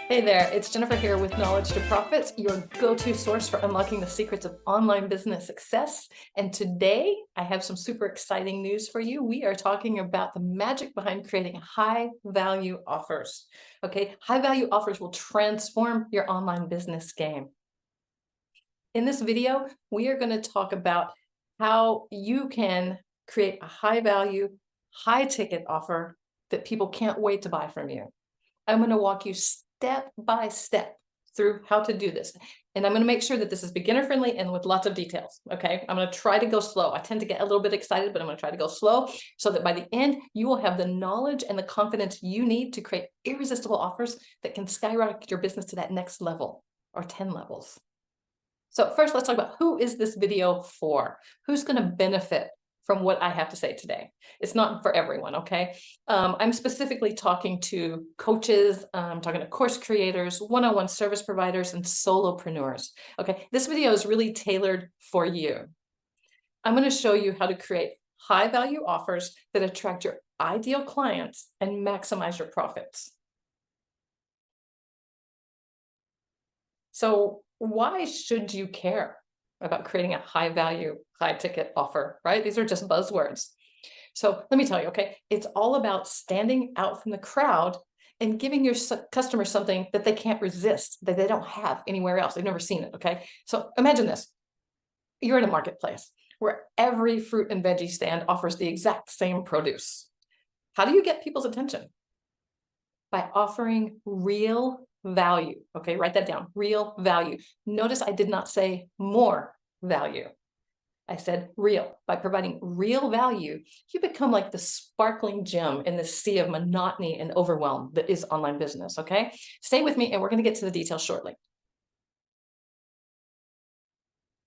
Hey there, it's Jennifer here with Knowledge to Profits, your go-to source for unlocking the secrets of online business success. And today I have some super exciting news for you. We are talking about the magic behind creating high value offers. Okay, high value offers will transform your online business game. In this video, we are going to talk about how you can create a high value, high ticket offer that people can't wait to buy from you. I'm going to walk you step by step through how to do this. And I'm going to make sure that this is beginner friendly and with lots of details. Okay. I'm going to try to go slow. I tend to get a little bit excited, but I'm going to try to go slow so that by the end, you will have the knowledge and the confidence you need to create irresistible offers that can skyrocket your business to that next level or 10 levels. So first, let's talk about who is this video for? Who's going to benefit from what I have to say today? It's not for everyone, okay? I'm specifically talking to coaches, I'm talking to course creators, one-on-one service providers, and solopreneurs, okay? This video is really tailored for you. I'm going to show you how to create high-value offers that attract your ideal clients and maximize your profits. So why should you care about creating a high value, high ticket offer, right? These are just buzzwords. So let me tell you, okay, it's all about standing out from the crowd and giving your customers something that they can't resist, that they don't have anywhere else. They've never seen it, okay? So imagine this. You're in a marketplace where every fruit and veggie stand offers the exact same produce. How do you get people's attention? By offering real value. Okay, write that down, real value. Notice I did not say more value. I said real. By providing real value, you become like the sparkling gem in the sea of monotony and overwhelm that is online business, okay? Stay with me and we're going to get to the details shortly.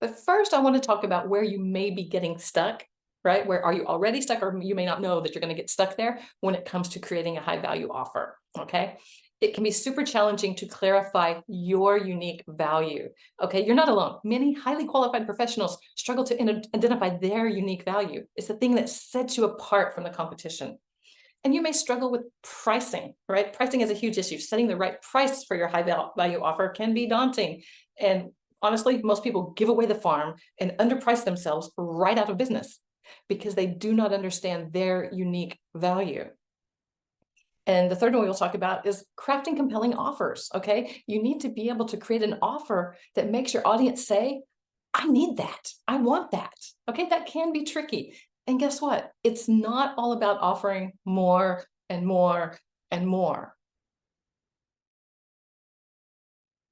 But first, I want to talk about where you may be getting stuck, right? Where are you already stuck, or you may not know that you're going to get stuck there when it comes to creating a high value offer, okay? It can be super challenging to clarify your unique value, okay? You're not alone. Many highly qualified professionals struggle to identify their unique value. It's the thing that sets you apart from the competition. And you may struggle with pricing, right? Pricing is a huge issue. Setting the right price for your high value offer can be daunting. And honestly, most people give away the farm and underprice themselves right out of business because they do not understand their unique value. And the third one we'll talk about is crafting compelling offers, okay? You need to be able to create an offer that makes your audience say, I need that, I want that, okay? That can be tricky. And guess what? It's not all about offering more and more and more.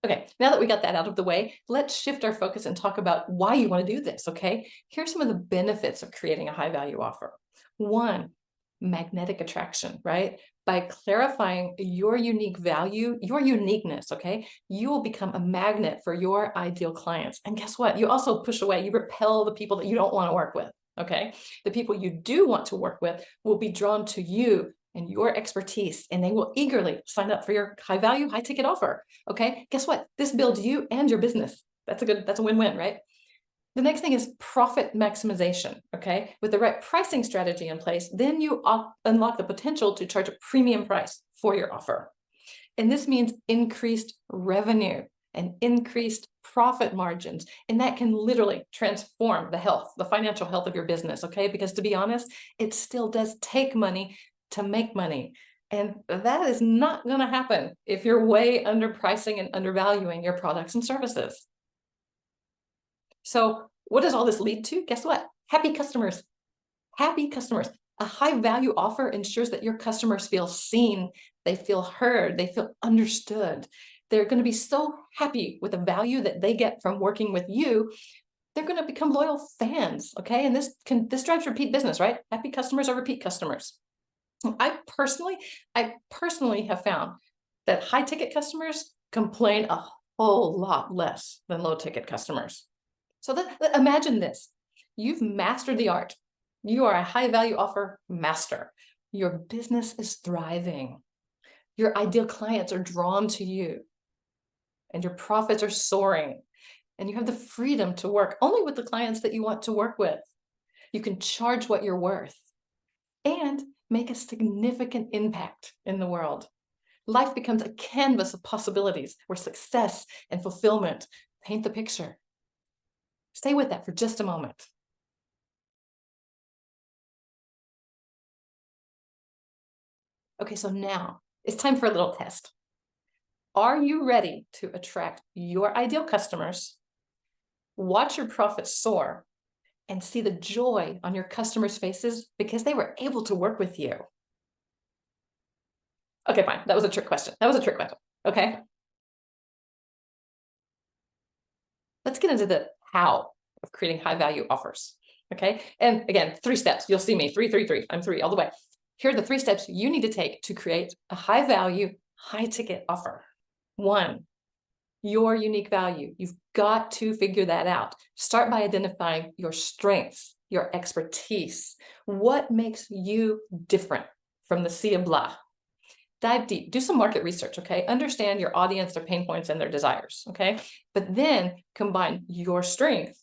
Okay, now that we got that out of the way, let's shift our focus and talk about why you want to do this, okay? Here's some of the benefits of creating a high value offer. One, magnetic attraction, right? By clarifying your unique value, your uniqueness, okay, you will become a magnet for your ideal clients. And guess what? You also push away, you repel the people that you don't want to work with, okay? The people you do want to work with will be drawn to you and your expertise, and they will eagerly sign up for your high value, high ticket offer, okay? Guess what? This builds you and your business. That's a win-win, right? The next thing is profit maximization, okay? With the right pricing strategy in place, then you unlock the potential to charge a premium price for your offer. And this means increased revenue and increased profit margins. And that can literally transform the financial health of your business, okay? Because to be honest, it still does take money to make money. And that is not going to happen if you're way underpricing and undervaluing your products and services. So what does all this lead to? Guess what? Happy customers. Happy customers. A high value offer ensures that your customers feel seen, they feel heard, they feel understood. They're going to be so happy with the value that they get from working with you. They're going to become loyal fans, okay? And this drives repeat business, right? Happy customers are repeat customers. I personally have found that high ticket customers complain a whole lot less than low ticket customers. So imagine this. You've mastered the art. You are a high value offer master. Your business is thriving. Your ideal clients are drawn to you. And your profits are soaring. And you have the freedom to work only with the clients that you want to work with. You can charge what you're worth and make a significant impact in the world. Life becomes a canvas of possibilities where success and fulfillment paint the picture. Stay with that for just a moment. Okay, so now it's time for a little test. Are you ready to attract your ideal customers, watch your profits soar, and see the joy on your customers' faces because they were able to work with you? Okay, fine. That was a trick question. Okay. Let's get into the how of creating high value offers. Okay. And again, 3 steps. You'll see me 3. I'm 3 all the way. Here are the 3 steps you need to take to create a high value, high ticket offer. 1, your unique value. You've got to figure that out. Start by identifying your strengths, your expertise. What makes you different from the sea of blah? Dive deep, do some market research, okay? Understand your audience, their pain points, and their desires, okay? But then combine your strength,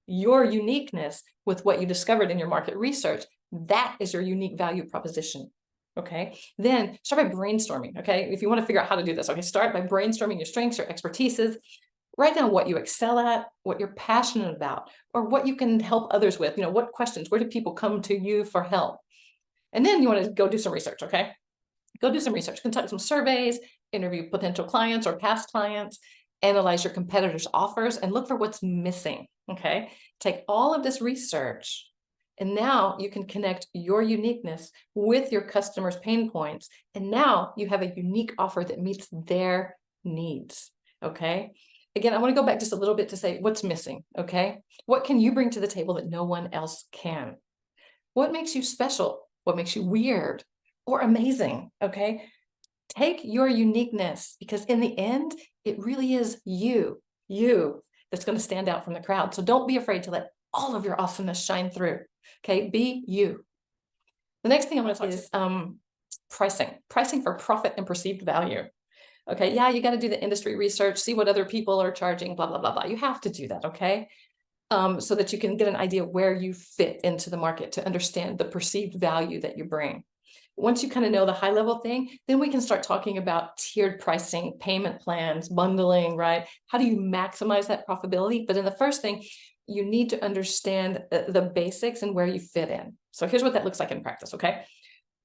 your uniqueness with what you discovered in your market research. That is your unique value proposition, okay? Then start by brainstorming, okay? If you want to figure out how to do this, okay, start by brainstorming your strengths, your expertises. Write down what you excel at, what you're passionate about, or what you can help others with. What questions, where do people come to you for help? And then you want to go do some research, okay? Go do some research, conduct some surveys, interview potential clients or past clients, analyze your competitors' offers, and look for what's missing, okay? Take all of this research, and now you can connect your uniqueness with your customers' pain points, and now you have a unique offer that meets their needs, okay? Again, I want to go back just a little bit to say what's missing, okay? What can you bring to the table that no one else can? What makes you special? What makes you weird or amazing, okay? Take your uniqueness, because in the end, it really is you that's going to stand out from the crowd. So don't be afraid to let all of your awesomeness shine through, okay? Be you. The next thing I'm going to talk is pricing for profit and perceived value. Okay, yeah, you got to do the industry research, see what other people are charging, blah, blah, blah, blah. You have to do that, okay? So that you can get an idea where you fit into the market to understand the perceived value that you bring. Once you kind of know the high level thing, then we can start talking about tiered pricing, payment plans, bundling, right? How do you maximize that profitability? But in the first thing, you need to understand the basics and where you fit in. So here's what that looks like in practice, okay?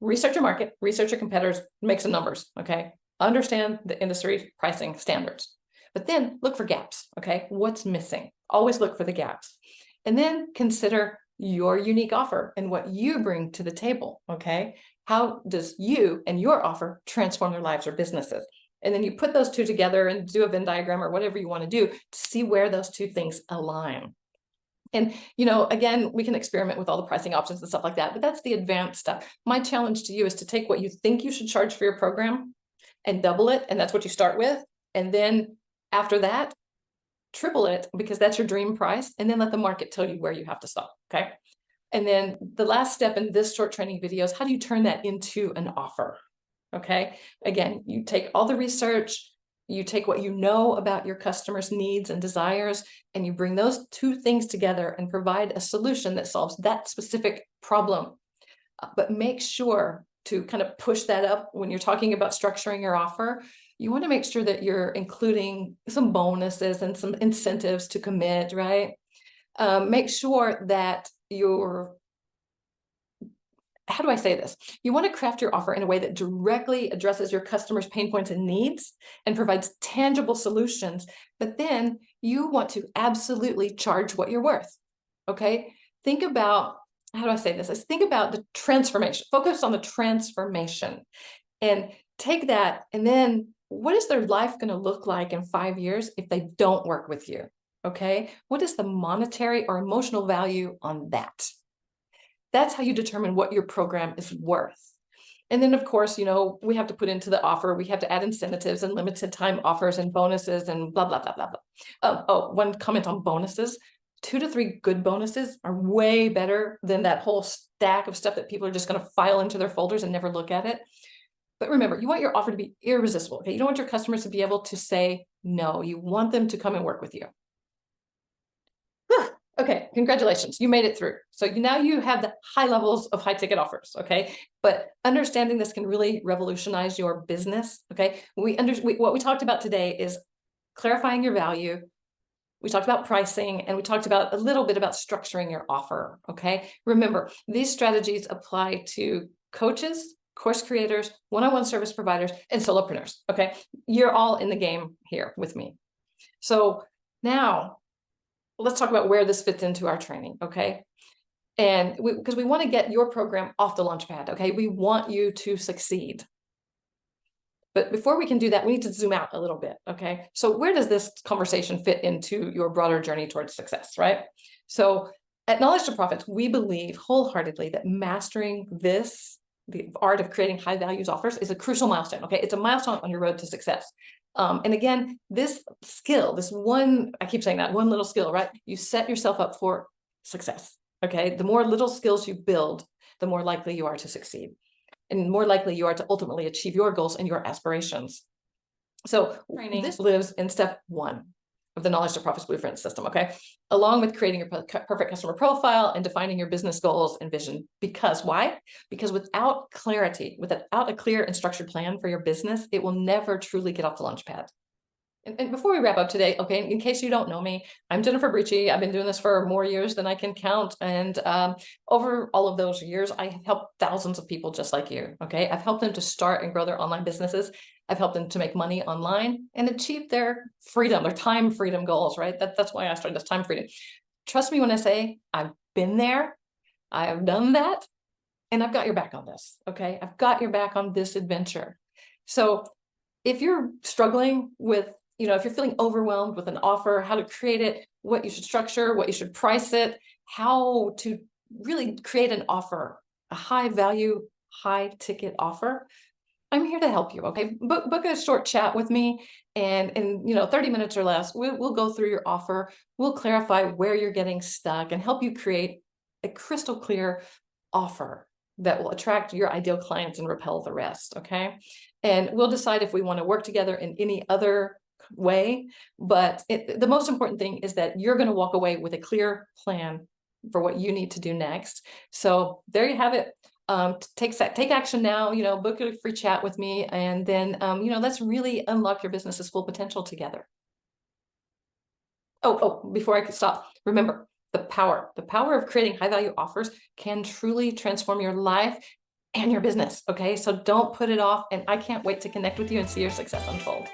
Research your market, research your competitors, make some numbers, okay? Understand the industry pricing standards. But then look for gaps, okay? What's missing? Always look for the gaps. And then consider your unique offer and what you bring to the table, okay? How does you and your offer transform their lives or businesses? And then you put those two together and do a Venn diagram or whatever you want to do to see where those two things align. And, again, we can experiment with all the pricing options and stuff like that, but that's the advanced stuff. My challenge to you is to take what you think you should charge for your program and double it, and that's what you start with. And then after that, triple it, because that's your dream price, and then let the market tell you where you have to stop, okay? And then the last step in this short training video is how do you turn that into an offer, okay? Again, you take all the research, you take what you know about your customers' needs and desires, and you bring those two things together and provide a solution that solves that specific problem. But make sure to kind of push that up when you're talking about structuring your offer. You want to make sure that you're including some bonuses and some incentives to commit, right? Make sure that how do I say this? You want to craft your offer in a way that directly addresses your customers' pain points and needs and provides tangible solutions, but then you want to absolutely charge what you're worth, okay? Think about, how do I say this? Think about the transformation, focus on the transformation, and take that, and then what is their life going to look like in 5 years if they don't work with you? Okay, what is the monetary or emotional value on that? That's how you determine what your program is worth. And then, of course, we have to put into the offer, we have to add incentives and limited time offers and bonuses and blah, blah, blah, blah, blah. Oh, one comment on bonuses. 2 to 3 good bonuses are way better than that whole stack of stuff that people are just going to file into their folders and never look at it. But remember, you want your offer to be irresistible, okay? You don't want your customers to be able to say no. You want them to come and work with you. Okay, congratulations. You made it through. So now you have the high levels of high ticket offers. Okay. But understanding this can really revolutionize your business. Okay. What we talked about today is clarifying your value. We talked about pricing, and we talked about a little bit about structuring your offer. Okay. Remember, these strategies apply to coaches, course creators, one-on-one service providers, and solopreneurs. Okay. You're all in the game here with me. So now let's talk about where this fits into our training. Okay. And because we want to get your program off the launch pad. Okay. We want you to succeed. But before we can do that, we need to zoom out a little bit. Okay. So where does this conversation fit into your broader journey towards success, right? So at Knowledge to Profits, we believe wholeheartedly that mastering this, the art of creating high values offers, is a crucial milestone. Okay. It's a milestone on your road to success. And again, this skill, this one, I keep saying that one little skill, right? You set yourself up for success. Okay. The more little skills you build, the more likely you are to succeed, and more likely you are to ultimately achieve your goals and your aspirations. So training this lives in step one of the Knowledge to Profits Blueprint system, okay? Along with creating your perfect customer profile and defining your business goals and vision. Because why? Because without clarity, without a clear and structured plan for your business, it will never truly get off the launch pad. And before we wrap up today, okay, in case you don't know me, I'm Jennifer Brici. I've been doing this for more years than I can count. And over all of those years, I have helped thousands of people just like you, okay? I've helped them to start and grow their online businesses. I've helped them to make money online and achieve their freedom, their time freedom goals, right? That's why I started this time freedom. Trust me when I say I've been there, I have done that, and I've got your back on this, okay? I've got your back on this adventure. So if you're struggling with, if you're feeling overwhelmed with an offer, how to create it, what you should structure, what you should price it, how to really create an offer, a high value, high ticket offer, I'm here to help you. Okay. Book a short chat with me, and in 30 minutes or less, we'll go through your offer. We'll clarify where you're getting stuck and help you create a crystal clear offer that will attract your ideal clients and repel the rest. Okay. And we'll decide if we want to work together in any other way. But the most important thing is that you're going to walk away with a clear plan for what you need to do next. So there you have it. Take action now, book a free chat with me, and then, let's really unlock your business's full potential together. Before I stop, remember the power of creating high value offers can truly transform your life and your business. Okay. So don't put it off. And I can't wait to connect with you and see your success unfold.